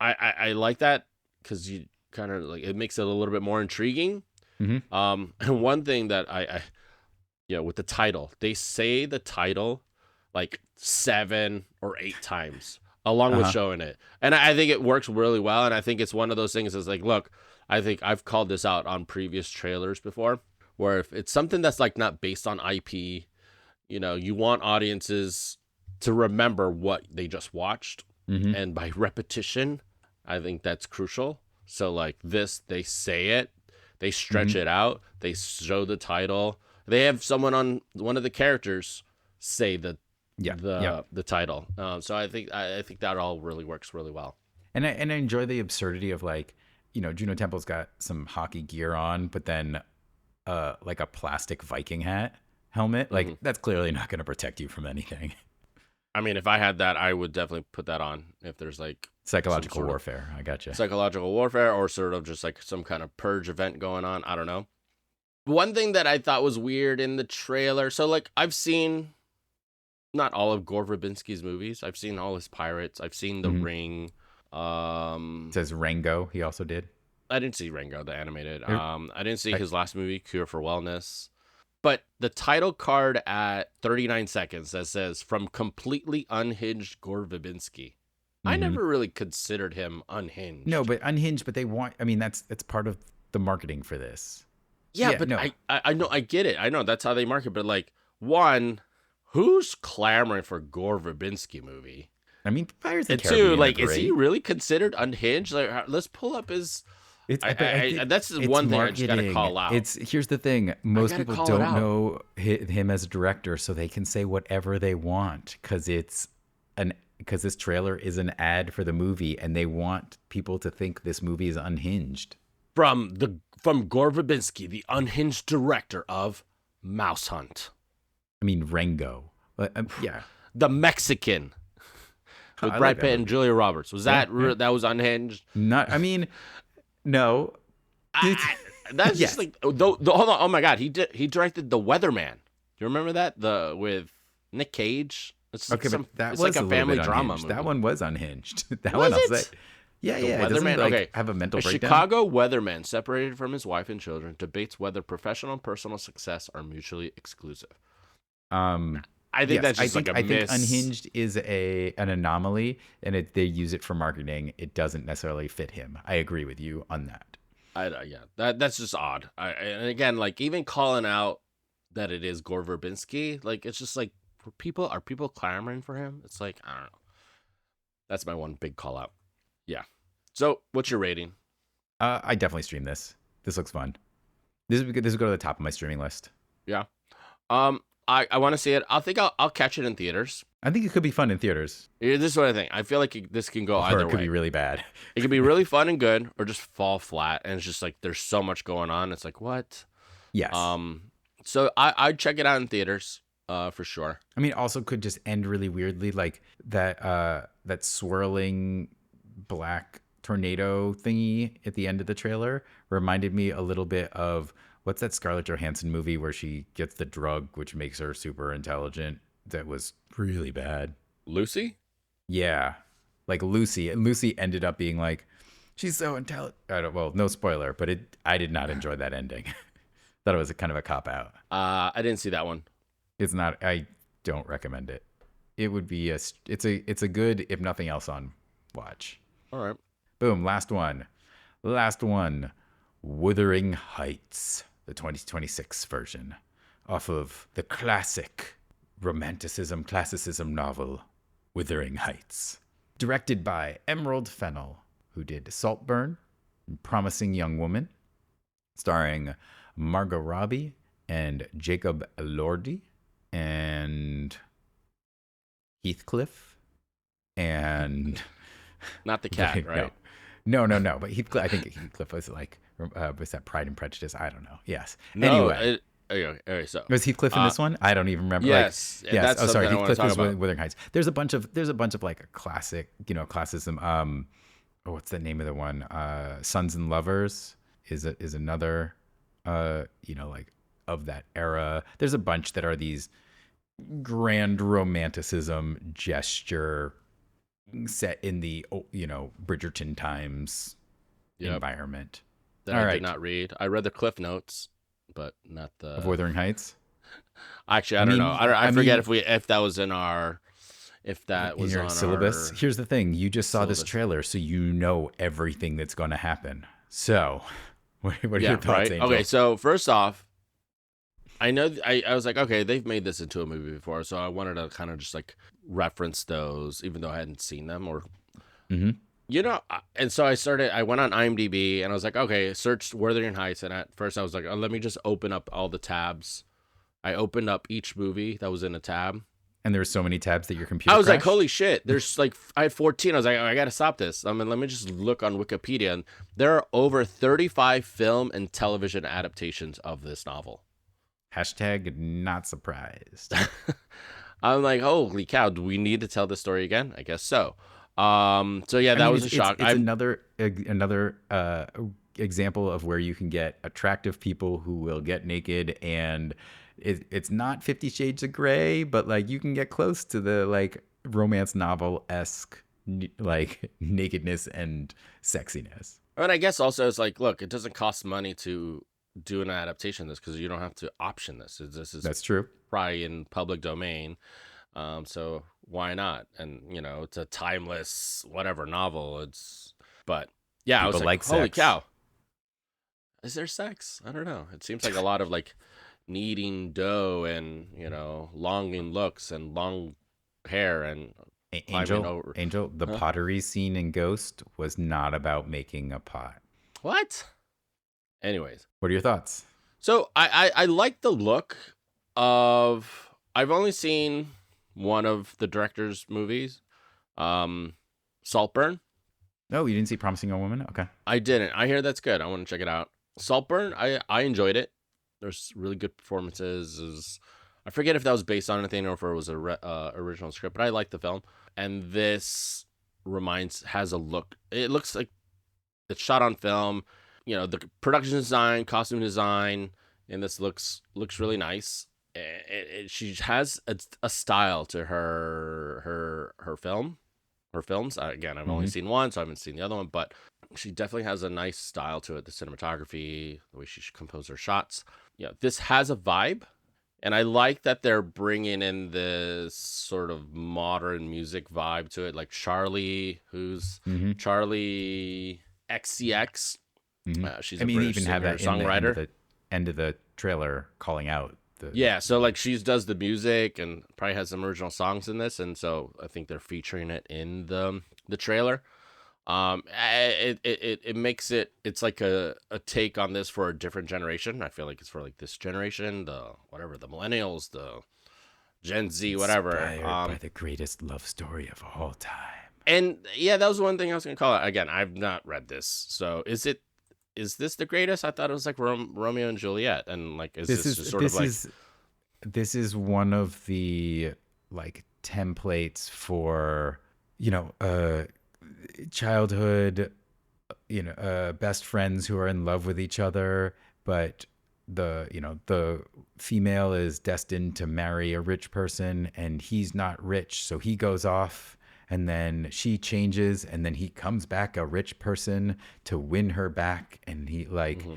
I like that because you kind of like it makes it a little bit more intriguing.
Mm-hmm.
And one thing that with the title, they say the title like 7 or 8 times along with
Uh-huh.
showing it. And I think it works really well. And I think it's one of those things that's like, look, I think I've called this out on previous trailers before, where if it's something that's like not based on IP, you want audiences to remember what they just watched.
Mm-hmm.
And by repetition, I think that's crucial. So like this, they say it, they stretch
Mm-hmm.
it out, they show the title, they have someone on one of the characters say
Yeah. Yeah.
the title. So I think that all really works really well.
And I enjoy the absurdity of like, Juno Temple's got some hockey gear on, but then like a plastic Viking hat helmet.
Hmm.
Like that's clearly not going to protect you from anything.
I mean, if I had that, I would definitely put that on. If there's like some
Psychological
sort of
warfare. I gotcha.
psychological warfare or sort of just like some kind of purge event going on, I don't know. One thing that I thought was weird in the trailer, so like I've seen not all of Gore Verbinski's movies. I've seen all his Pirates. I've seen The
Mm-hmm.
Ring.
It says Rango. He also did.
I didn't see Rango the animated.
There-
I didn't see
I,
his last movie, Cure for Wellness. But the title card at 39 seconds that says "From completely unhinged Gore Verbinski." I
mm-hmm.
never really considered him
No,
unhinged.
but unhinged. But they want. I mean, that's part of the marketing for this.
Yeah,
Yeah.
but
No.
I know I get it. I know that's how they market. But like one, who's clamoring for Gore Verbinski movie?
I mean, Pirates of
And
the
two,
Caribbean are
like, is he
great.
really considered unhinged? Like, let's pull up his.
It's but I think
That's
it's
one thing I just gotta
marketing.
call out.
It's here's the thing:
I
most
gotta
people
call it
don't
out.
know him as a director, so they can say whatever they want because this trailer is an ad for the movie, and they want people to think this movie is unhinged.
From Gore Verbinski, the unhinged director of Mouse Hunt,
I mean, Rango, but yeah,
the Mexican with
I like
Brad
that
Pitt and
movie.
Julia Roberts. Was
Yeah,
that
yeah.
that was unhinged?
Not. I mean, no.
That's just
Yes.
like hold on. Oh my God, he directed The Weatherman. You remember that with Nick Cage? It's like
Okay, but that
it's
was
like
a
a
little
family
bit
drama
unhinged.
movie.
That one was unhinged. That
Was
one, I'll say.
it?
Yeah,
The
yeah. It doesn't
weatherman,
like
okay.
have a mental
A
breakdown.
Chicago weatherman separated from his wife and children debates whether professional and personal success are mutually exclusive.
Um,
I think
yes,
that's just like a
I think
miss.
unhinged is an anomaly, and they use it for marketing. It doesn't necessarily fit him. I agree with you on that.
Yeah, that's just odd. And again, like even calling out that it is Gore Verbinski, like it's just like are people clamoring for him? It's like I don't know. That's my one big call out. Yeah. So what's your rating?
I definitely stream this. This looks fun. This would go to the top of my streaming list.
Yeah. I want to see it. I'll catch it in theaters.
I think it could be fun in theaters,
This is what I think. I feel like this can go
or
either
it could
way.
be really bad.
It could be really fun and good, or just fall flat, and it's just like there's so much going on. It's like what?
Yes.
So I'd check it out in theaters, for sure.
I mean, also could just end really weirdly, like that swirling black tornado thingy at the end of the trailer reminded me a little bit of what's that Scarlett Johansson movie where she gets the drug which makes her super intelligent? That was really bad.
Lucy?
Yeah. like Lucy. And Lucy ended up being like, she's so intelligent. Well, no spoiler, but I did not enjoy that ending. Thought it was a kind of a cop out.
I didn't see that one.
It's not. I don't recommend it. It would be it's a good, if nothing else, on watch.
All right.
Boom. Last one. Last one. Wuthering Heights, the 2026 version, off of the classic classicism novel Wuthering Heights, directed by Emerald Fennell, who did Saltburn, Promising Young Woman, starring Margot Robbie and Jacob Elordi and Heathcliff and
Not the cat, right?
No. But Heathcliff, I think Heathcliff was like, was that Pride and Prejudice? I don't know. Yes.
No.
Anyway,
Okay, so
was Heathcliff in this one? I don't even remember.
yes,
Like, yes.
that's
Oh, sorry.
something I want to
Heathcliff
talk
was
about.
Wuthering Heights. There's a bunch of like classic, classism. Oh, what's the name of the one? Sons and Lovers is another, like of that era. There's a bunch that are these grand romanticism gesture set in the Bridgerton times environment.
That I did not read. I read the Cliff Notes, but not the
Of Wuthering Heights.
Actually, I don't know. I forget if that was in our
in your syllabus. Here's the thing: you just saw
syllabus.
this trailer, so you know everything that's going to happen. So, what are your thoughts, Angel?
Okay, so first off, I know I was like, okay, they've made this into a movie before, so I wanted to kind of just like reference those, even though I hadn't seen them or.
Mm-hmm.
And so I went on IMDb and I was like, okay, searched Wuthering Heights. And at first I was like, oh, let me just open up all the tabs. I opened up each movie that was in a tab.
And there were so many tabs that your computer
I was
crashed?
like, holy shit. There's like, I had 14. I was like, oh, I got to stop this. I mean, let me just look on Wikipedia. And there are over 35 film and television adaptations of this novel.
Hashtag not surprised.
I'm like, holy cow. Do we need to tell this story again? I guess so. So yeah, that was a shock.
It's another example of where you can get attractive people who will get naked, and it's not 50 Shades of Grey, but like you can get close to the like romance novel-esque like nakedness and sexiness.
And I guess also it's like, look, it doesn't cost money to do an adaptation of this because you don't have to option this.
That's true.
Probably in public domain. So why not? And it's a timeless whatever novel. But yeah,
People
I was like
like
holy
sex.
cow. Is there sex? I don't know. It seems like a lot of like kneading dough and longing looks and long hair and
Angel, the pottery scene in Ghost was not about making a pot.
What? Anyways,
what are your thoughts?
So I like the look of. I've only seen one of the director's movies, Saltburn.
No, you didn't see Promising Young Woman? Okay.
I didn't. I hear that's good. I want to check it out. Saltburn, I enjoyed it. There's really good performances. I forget if that was based on anything or if it was a original script, but I like the film. And this has a look. It looks like it's shot on film. The production design, costume design, and this looks really nice. She has a style to her films. Again, I've only seen one, so I haven't seen the other one, but she definitely has a nice style to it. The cinematography, the way she composed her shots. This has a vibe, and I like that they're bringing in this sort of modern music vibe to it, like Charlie, who's Charlie XCX. She's a British singer,
that
songwriter.
In the end of the trailer calling out.
So like she does the music and probably has some original songs in this, and so I think they're featuring it in the trailer. It makes it's like a take on this for a different generation. I feel like it's for like this generation, the millennials, the Gen Z, whatever.
Inspired by the greatest love story of all time.
And yeah, that was one thing I was gonna call it. Again, I've not read this, so is this the greatest? I thought it was like Romeo and Juliet, and like this
is one of the like templates for childhood best friends who are in love with each other, but the female is destined to marry a rich person and he's not rich, so he goes off and then she changes, and then he comes back a rich person to win her back, and
Hmm.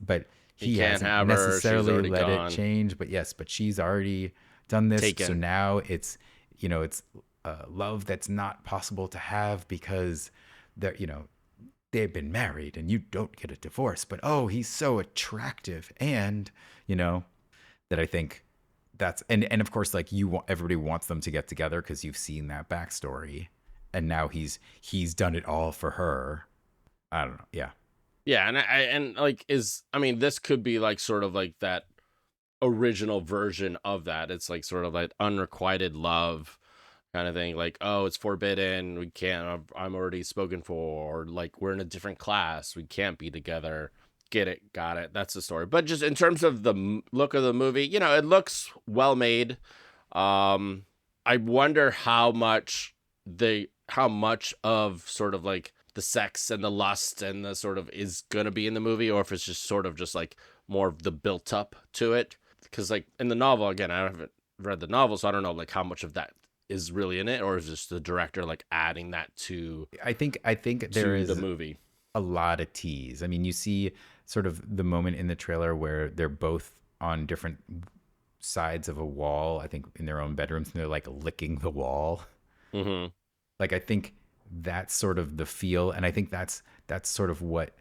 but
He
he
can't
hasn't
have her. She's
necessarily
already
let it
gone.
change, but she's already done this, so
Taken.
now it's love that's not possible to have because they've been married and you don't get a divorce, but oh, he's so attractive, and you know that I think and of course, like, everybody wants them to get together because you've seen that backstory, and now he's done it all for her. I don't know. Yeah.
Yeah, and like is I mean this could be like sort of like that original version of that. It's like sort of like unrequited love kind of thing. Like, oh, it's forbidden. We can't. I'm already spoken for. Or like we're in a different class. We can't be together. Get it? Got it. That's the story. But just in terms of the look of the movie, it looks well made. Um, I wonder how much of sort of like the sex and the lust and the sort of is gonna be in the movie, or if it's just sort of just like more of the built up to it. Because like in the novel, again, I haven't read the novel, so I don't know like how much of that is really in it, or is just the director like adding that
I think there
to the
is
movie.
a lot of tease. I mean, you see sort of the moment in the trailer where they're both on different sides of a wall, I think in their own bedrooms, and they're like licking the wall.
Mm-hmm.
Like, I think that's sort of the feel, and I think that's sort of what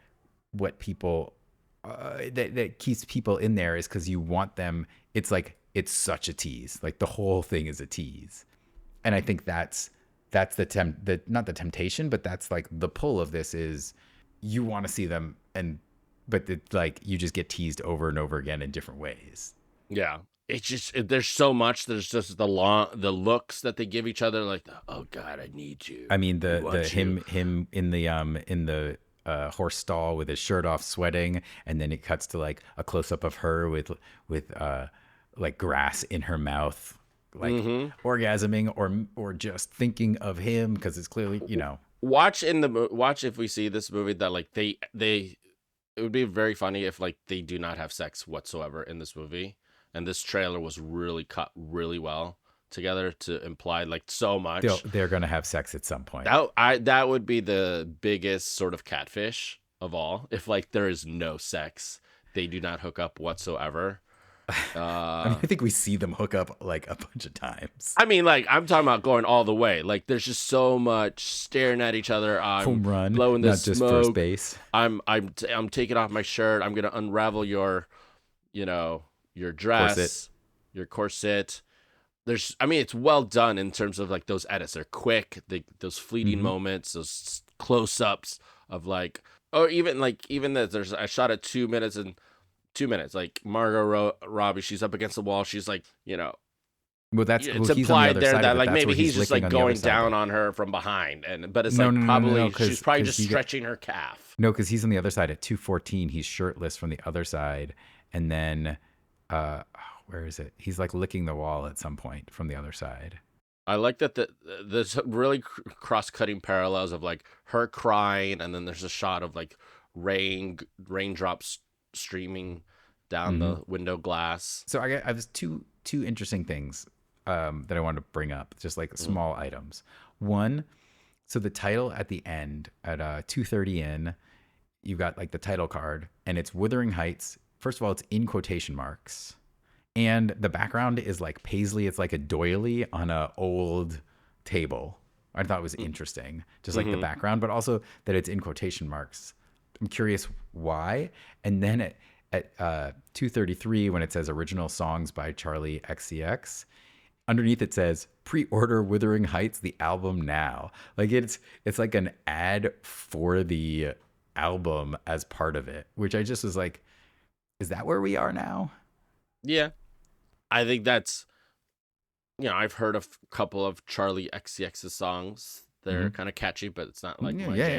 people that keeps people in there, is because you want them. It's like it's such a tease. Like, the whole thing is a tease, and I think that's the not the temptation, but that's like the pull of this is you want to see them, but it's like you just get teased over and over again in different ways.
Yeah. It's just there's so much. There's just the looks that they give each other, like oh god, I need you,
I mean,
I
the
want you.
him in the horse stall with his shirt off, sweating, and then it cuts to like a close up of her with like grass in her mouth, like
Mm-hmm.
orgasming, or just thinking of him because it's clearly
Watch if we see this movie that like they it would be very funny if like they do not have sex whatsoever in this movie, and this trailer was really cut really well together to imply like so much.
they're gonna have sex at some point.
That would be the biggest sort of catfish of all, if like there is no sex, they do not hook up whatsoever.
I mean,
uh
I think we see them hook up like a bunch of times.
I mean, like I'm talking about going all the way. Like there's just so much staring at each other. I'm
Home run,
blowing this
not just first
smoke.
base.
I'm taking off my shirt. I'm gonna unravel you know, your
Corset.
dress, your corset. I mean, it's well done in terms of like those edits. They're quick. Those fleeting
Mm-hmm.
moments, those close ups of like, or even that. There's I shot at 2 minutes and 2 minutes. Like Robbie, she's up against the wall. She's like,
Well,
it's
he's on the
implied
other
there
side
that
of it.
like
That's
maybe
where
he's
he's
just
licking
like
on the other
going
side.
down on her from behind, but it's
No,
like
no, no, no, no,
probably she's probably
because
just
you get
stretching her calf.
no, because he's on the other side at 2:14. He's shirtless from the other side, and then where is it? He's like licking the wall at some point from the other side.
I like that there's really cross-cutting parallels of like her crying, and then there's a shot of like raindrops streaming down
Mm-hmm.
the window glass.
So I have two interesting things that I wanted to bring up, just like
Mm.
small items. One, so the title at the end at 2:30 in, you've got like the title card, and it's Wuthering Heights. First of all, it's in quotation marks, and the background is like paisley. It's like a doily on a old table. I thought it was interesting, just like the
Mm-hmm.
background, but also that it's in quotation marks. I'm curious why. And then at 2:33, when it says original songs by Charlie XCX, underneath it says pre-order Wuthering Heights the album now. Like, it's like an ad for the album as part of it, which I just was like, is that where we are now?
Yeah, I think that's I've heard a couple of Charlie XCX's songs. They're
Mm-hmm.
kind of catchy, but it's not like
Yeah,
my
yeah, yeah.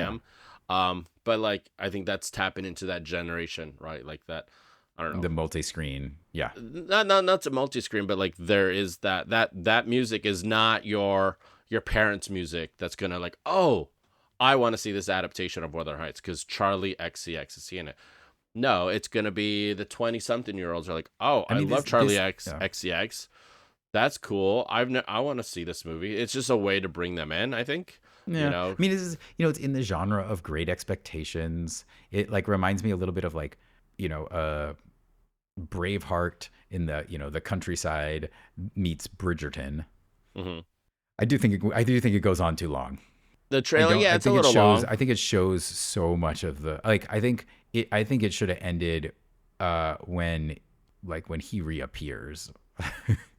jam. But like I think that's tapping into that generation, right? Like that. I don't know.
The multi-screen. Yeah.
Not to multi-screen, but like there is that music is not your parents' music that's gonna like, oh, I want to see this adaptation of Wuthering Heights because Charlie XCX is seeing it. No, it's gonna be the 20 something year olds are like, oh,
I
I
mean,
love Charlie
yeah.
XCX. That's cool. I want to see this movie. It's just a way to bring them in, I think. You
Yeah,
know.
I mean, this is, it's in the genre of Great Expectations. It like reminds me a little bit of like, Braveheart in the, the countryside meets Bridgerton.
Hmm.
I do think it goes on too long.
The trailer, yeah, it's a little long.
I think it shows so much of the, like, I think it should have ended when, like, when he reappears.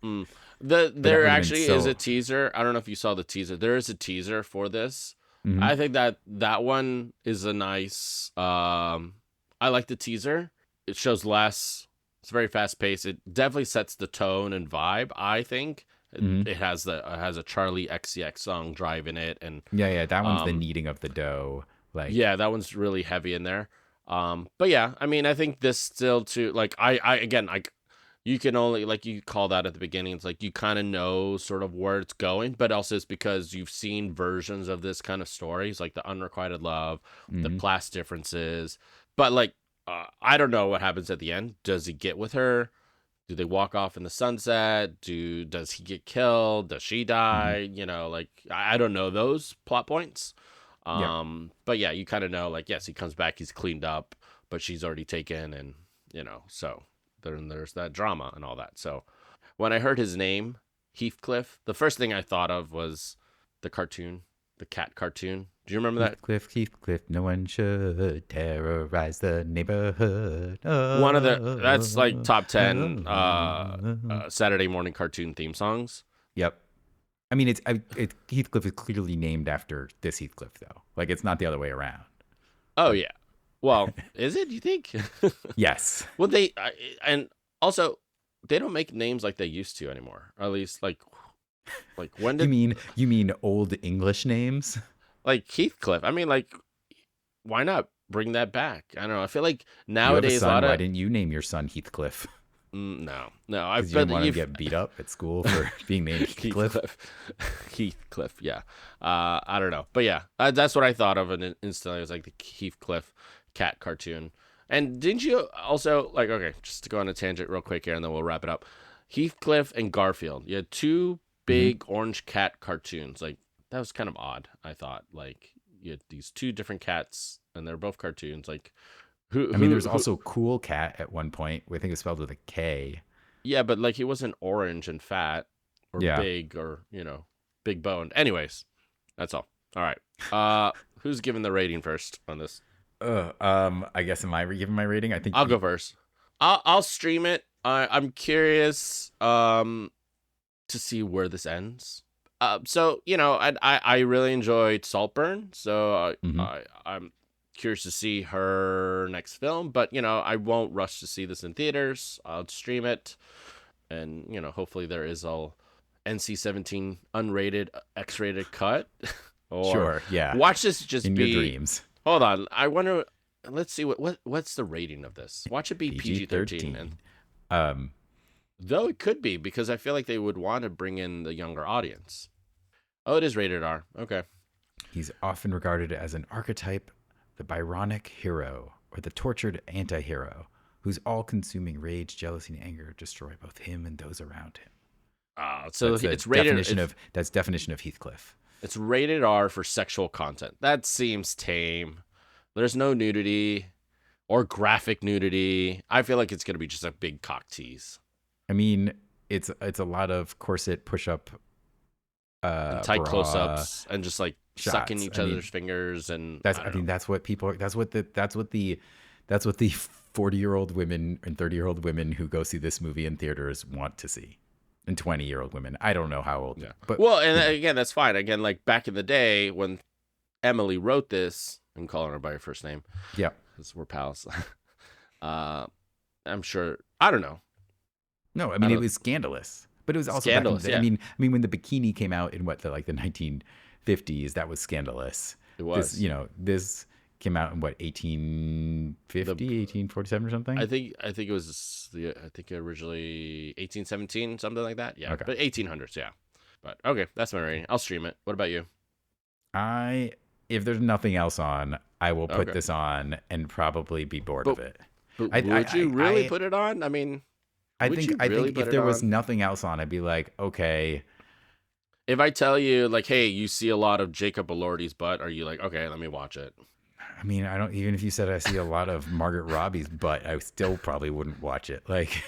Mm.
But that
There
would have been
actually is a
so.
teaser. I don't know if you saw the teaser. There is a teaser for this.
Mhm.
I think that one is a nice. I like the teaser. It shows less. It's very fast paced. It definitely sets the tone and vibe. I think
Mhm.
it has a Charlie XCX song driving it, and
Yeah, yeah, that one's the
um
kneading of the dough. Like,
yeah, that one's really heavy in there. But yeah, I mean, I think this still too, like, I again, like, you can only, like, you call that at the beginning. It's like you kind of know sort of where it's going, but also it's because you've seen versions of this kind of stories, like the unrequited love, the
mhm.
class differences. But like, I don't know what happens at the end. Does he get with her? Do they walk off in the sunset? Does he get killed? Does she
Mhm.
die? You know, like, I don't know those plot points.
Yep.
But yeah, you kind of know, like, yes, he comes back, he's cleaned up, but she's already taken, and so then there's that drama and all that. So when I heard his name, Heathcliff, the first thing I thought of was the cartoon, the cat cartoon. Do you remember that?
Heathcliff, Heathcliff, no one should terrorize the neighborhood.
One of the That's like top 10
Oh.
Saturday morning cartoon theme songs.
Yep. I mean, Heathcliff is clearly named after this Heathcliff, though. Like, it's not the other way around.
Oh
But
yeah. Well, is it? You think?
yes,
Well, and also they don't make names like they used to anymore. Or at least like when did
you mean old English names?
like Heathcliff? I mean, like, why not bring that back? I don't know. I feel like
You have a
nowadays a
son.
lot
Why
of
didn't you name your son Heathcliff?
no. I
Because you
bet
didn't
that
want him to
you've
get beat up at school for being named Heathcliff.
Heathcliff, Heathcliff. Yeah. I don't know, but yeah, that's what I thought of, and instantly it was like the Heathcliff cat cartoon. And didn't you also, like, okay, just to go on a tangent real quick here, and then we'll wrap it up. Heathcliff and Garfield. You had two
Hmm.
big orange cat cartoons. Like, that was kind of odd. I thought, like, you had these two different cats, and they're both cartoons. Like,
I mean, there's also Cool Cat at one point. I think it's spelled with a K.
yeah, but like he wasn't orange and fat or
Yeah.
big or, big boned. Anyways, that's all. All right. Who's giving the rating first on this?
I guess am I giving my rating? I think
I'll go first. I'll stream it. I'm curious to see where this ends. So I really enjoyed Saltburn, so
mhm.
I'm curious to see her next film, but I won't rush to see this in theaters. I'll stream it, and hopefully there is a NC-17 unrated, X-rated cut, or
Sure. Yeah.
watch this just
In your
be.
dreams.
Hold on, I wonder. Let's see what's the rating of this. Watch it be
PG
PG-13, and
13. Um,
though it could be, because I feel like they would want to bring in the younger audience. Oh, it is rated R. Okay.
he's often regarded as an archetype, the Byronic hero, or the tortured anti hero, whose all consuming rage, jealousy, and anger destroy both him and those around him.
So
That's definition of Heathcliff.
it's rated R for sexual content. That seems tame. There's no nudity or graphic nudity. I feel like it's gonna be just a big cock tease
I mean, it's a lot of corset push up
and tight
bra
close-ups and just like sucking
shots.
each
I mean,
other's fingers, and
that's
I
I
don't know.
mean that's what people that's what the 40-year-old women and 30-year-old women who go see this movie in theaters want to see. And 20-year-old women. I don't know how old,
Yeah.
but
Well, and
you know,
again, that's fine. Again, like back in the day when Emily wrote this, I'm calling her by her first name
yeah.
because we're pals. uh, I'm sure. I don't know.
No, I
I
mean it
don't
was scandalous, but it was also back in
scandalous.
the.
Yeah,
I mean when the bikini came out in the 1950s, that was scandalous.
it
This,
was.
this came out in what
The
1850, 1847 or something.
I think it was I think originally 1817, something like that. Yeah,
Okay.
but 1800s. Yeah. But okay, that's my rating. I'll stream it. What about you?
I If there's nothing else on, I will put
Okay.
this on and probably be bored
But
of it.
but
I
would you really
I
put it on? I mean, Would you
I
really
think
put
if
it
there was
on?
nothing else on, I'd be like, okay.
If I tell you, like, hey, you see a lot of Jacob Elordi's butt, are you like, okay, let me watch it?
I mean, I don't even if you said I see a lot of Margaret Robbie's butt, I still probably wouldn't watch it. Like,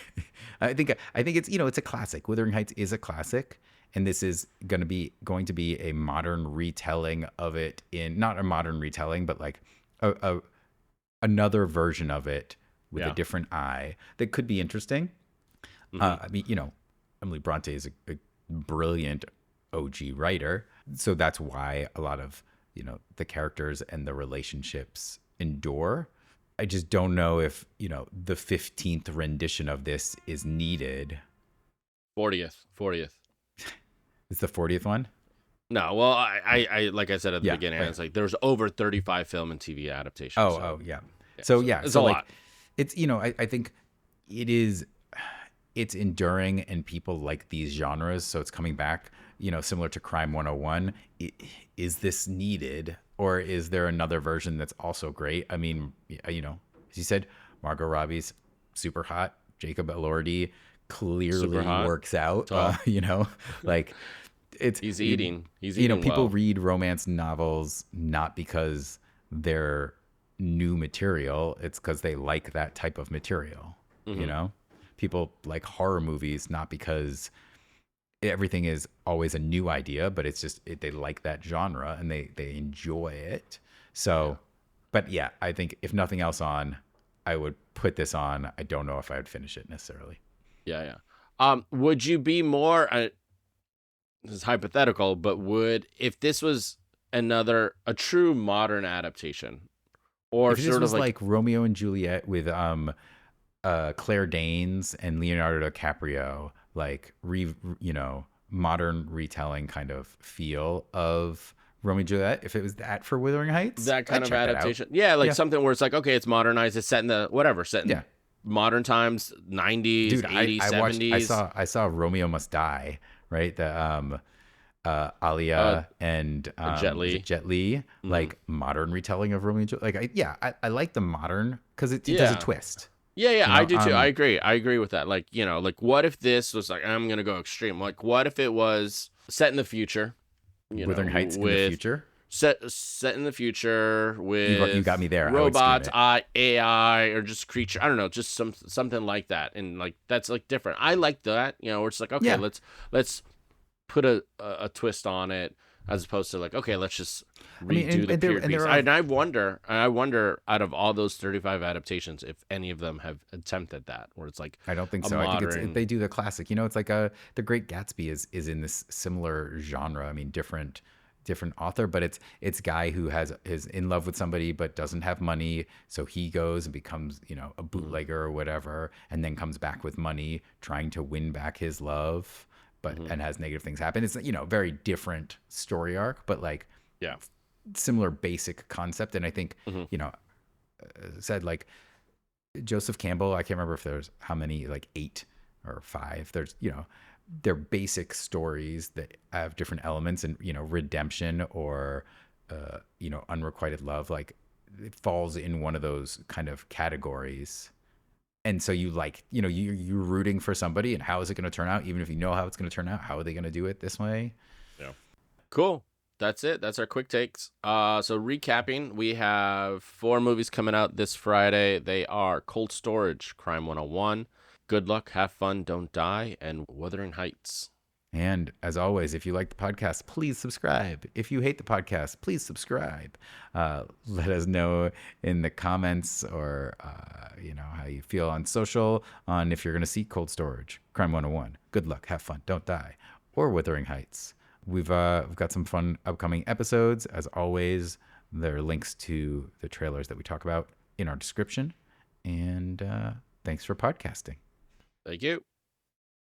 I think it's it's a classic. Wuthering Heights is a classic, and this is going to be a modern retelling of it in not a modern retelling, but like a another version of it with a
Yeah.
different eye that could be interesting.
Mm-hmm.
I mean, Emily Bronte is a brilliant OG writer, so that's why a lot of the characters and the relationships endure. I just don't know if the 15th rendition of this is needed.
40th.
It's the 40th one.
No, well, I like I said at the
Yeah,
beginning,
right.
it's like there's over 35 film and TV adaptations.
Oh,
So
yeah.
yeah,
So
so
yeah,
it's a
so like
lot.
it's I think it is it's enduring and people like these genres, so it's coming back, similar to Crime 101. Is this needed or is there another version that's also great? I mean, as you said, Margot Robbie's super hot. Jacob Elordi
Super
clearly
hot,
works out.
tall.
Like it's
He's eating. He's eating
people
well.
read romance novels not because they're new material, it's because they like that type of material. you
Hmm.
know People like horror movies not because everything is always a new idea, but it's just they like that genre and they enjoy it.
Yeah.
So, but yeah, I think if nothing else on, I would put this on. I don't know if I would finish it necessarily.
Yeah, yeah. Would you be more? This is hypothetical, but would if this was a true modern adaptation, or
If this
sort of
was
like
like Romeo and Juliet with Claire Danes and Leonardo DiCaprio, like modern retelling kind of feel of Romeo and Juliet. If it was that for Wuthering Heights,
that
I'd
kind of
check that out.
adaptation, yeah, like
Yeah,
something where it's like, okay, it's modernized, it's set in the whatever, set in
yeah,
modern times, 90s,
dude.
80s,
I watched.
70s.
I saw Romeo Must Die. Right, the
Uh,
Alia and
Jet
is it
Li.
Jet Li?
Hmm.
Like modern retelling of Romeo and Juliet. Like I like the modern because it does a
Yeah.
twist.
Yeah, yeah,
You
I
know,
do too. I agree. I agree with that. Like, like what if this was like, I'm gonna go extreme. Like, what if it was set in the future,
Wuthering Heights in the
with
future.
set in the future
You got
with
me there. I would stream
robots,
it.
AI, or just creature. I don't know, just something like that. And like that's like different. I like that. Where it's like, okay,
Yeah,
let's put a twist on it, as opposed to like, okay, let's just
I mean,
redo the period
and
piece.
there are.
I wonder out of all those 35 adaptations, if any of them have attempted that, where it's like
I don't think
a
so. I think
modern.
they do the classic. It's like The Great Gatsby is in this similar genre. I mean, different author, but it's guy who is in love with somebody but doesn't have money, so he goes and becomes a
Mhm,
bootlegger or whatever, and then comes back with money, trying to win back his love, but
mhm.
and has negative things happen. It's very different story arc, but like
Yeah.
similar basic concept. And I think
Mhm.
said like Joseph Campbell, I can't remember if there's how many, like 8 or 5. There's, they're basic stories that have different elements and, redemption or, unrequited love. Like it falls in one of those kind of categories. And so you're rooting for somebody and how is it going to turn out? Even if you know how it's going to turn out, how are they going to do it this way?
Yeah. Cool. That's it. That's our quick takes. So recapping, we have 4 movies coming out this Friday. They are Cold Storage, Crime 101, Good Luck, Have Fun, Don't Die, and Wuthering Heights.
And as always, if you like the podcast, please subscribe. If you hate the podcast, please subscribe. Let us know in the comments or, how you feel on social on if you're going to see Cold Storage, Crime 101, Good Luck, Have Fun, Don't Die, or Wuthering Heights. We've got some fun upcoming episodes. As always, there are links to the trailers that we talk about in our description. And thanks for podcasting.
Thank you.